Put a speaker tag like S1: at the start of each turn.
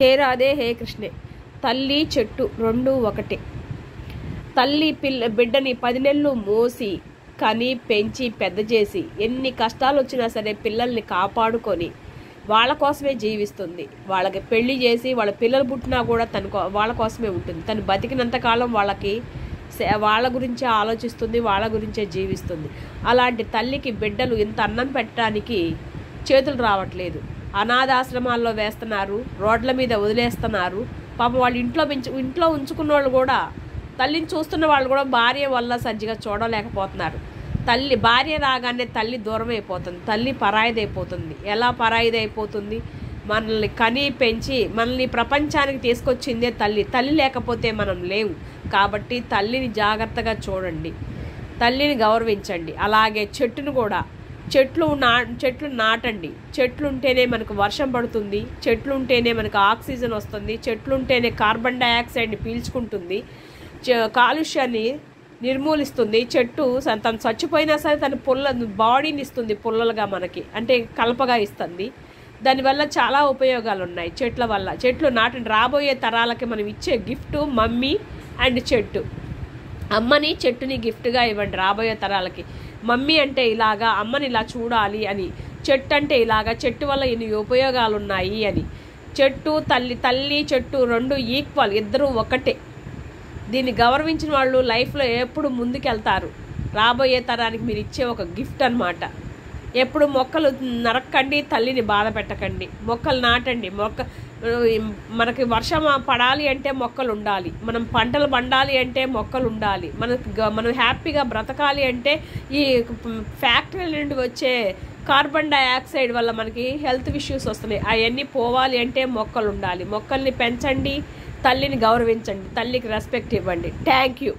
S1: హే రాధే హే కృష్ణే. తల్లి చెట్టు రెండు ఒకటే. తల్లి బిడ్డని 10 నెలలు మోసి కని పెంచి పెద్ద చేసి ఎన్ని కష్టాలు వచ్చినా సరే పిల్లల్ని కాపాడుకొని వాళ్ళ కోసమే జీవిస్తుంది. వాళ్ళకి పెళ్లి చేసి వాళ్ళ పిల్లలు పుట్టినా కూడా వాళ్ళ కోసమే ఉంటుంది. తను బతికినంతకాలం వాళ్ళ గురించే ఆలోచిస్తుంది, వాళ్ళ గురించే జీవిస్తుంది. అలాంటి తల్లికి బిడ్డలు ఇంత అన్నం పెట్టడానికి చేతులు రావట్లేదు. అనాథాశ్రమాల్లో వేస్తున్నారు, రోడ్ల మీద వదిలేస్తున్నారు. పాపం వాళ్ళు ఇంట్లో ఉంచుకున్న వాళ్ళు కూడా, తల్లిని చూస్తున్న వాళ్ళు కూడా భార్య వల్ల సజ్జిగా చూడలేకపోతున్నారు. భార్య రాగానే తల్లి దూరం అయిపోతుంది, తల్లి పరాయిదైపోతుంది. ఎలా పరాయిదైపోతుంది? మనల్ని కని పెంచి మనల్ని ప్రపంచానికి తీసుకొచ్చిందే తల్లి లేకపోతే మనం లేవు. కాబట్టి తల్లిని జాగ్రత్తగా చూడండి, తల్లిని గౌరవించండి. అలాగే చెట్టును కూడా, చెట్లు నాటండి. చెట్లు ఉంటేనే మనకు వర్షం పడుతుంది, చెట్లు ఉంటేనే మనకు ఆక్సిజన్ వస్తుంది, చెట్లు ఉంటేనే కార్బన్ డైఆక్సైడ్ని పీల్చుకుంటుంది, కాలుష్యాన్ని నిర్మూలిస్తుంది. చెట్టు తను చచ్చిపోయినా సరే తన బాడీని ఇస్తుంది, పుల్లలుగా మనకి అంటే కలపగా ఇస్తుంది. దానివల్ల చాలా ఉపయోగాలు ఉన్నాయి చెట్ల వల్ల. చెట్లు నాటండి. రాబోయే తరాలకి మనం ఇచ్చే గిఫ్ట్ మమ్మీ అండ్ చెట్టు. అమ్మని చెట్టుని గిఫ్ట్గా ఇవ్వండి రాబోయే తరాలకి. మమ్మీ అంటే ఇలాగా, అమ్మని ఇలా చూడాలి అని, చెట్టు అంటే ఇలాగా, చెట్టు వల్ల ఎన్ని ఉపయోగాలు ఉన్నాయి అని. చెట్టు తల్లి చెట్టు రెండు ఈక్వల్, ఇద్దరు ఒకటే. దీన్ని గౌరవించిన వాళ్ళు లైఫ్లో ఎప్పుడు ముందుకెళ్తారు. రాబోయే తరానికి మీరు ఇచ్చే ఒక గిఫ్ట్ అన్నమాట. ఎప్పుడు మొక్కలు నరక్కండి, తల్లిని బాధ పెట్టకండి. మొక్కలు నాటండి. మనకి వర్షం పడాలి అంటే మొక్కలు ఉండాలి, మనం పంటలు పండాలి అంటే మొక్కలు ఉండాలి, మనం హ్యాపీగా బ్రతకాలి అంటే ఈ ఫ్యాక్టరీల నుండి వచ్చే కార్బన్ డైఆక్సైడ్ వల్ల మనకి హెల్త్ ఇష్యూస్ వస్తున్నాయి. అవన్నీ పోవాలి అంటే మొక్కలు ఉండాలి. మొక్కల్ని పెంచండి, తల్లిని గౌరవించండి, తల్లికి రెస్పెక్ట్ ఇవ్వండి. Thank you.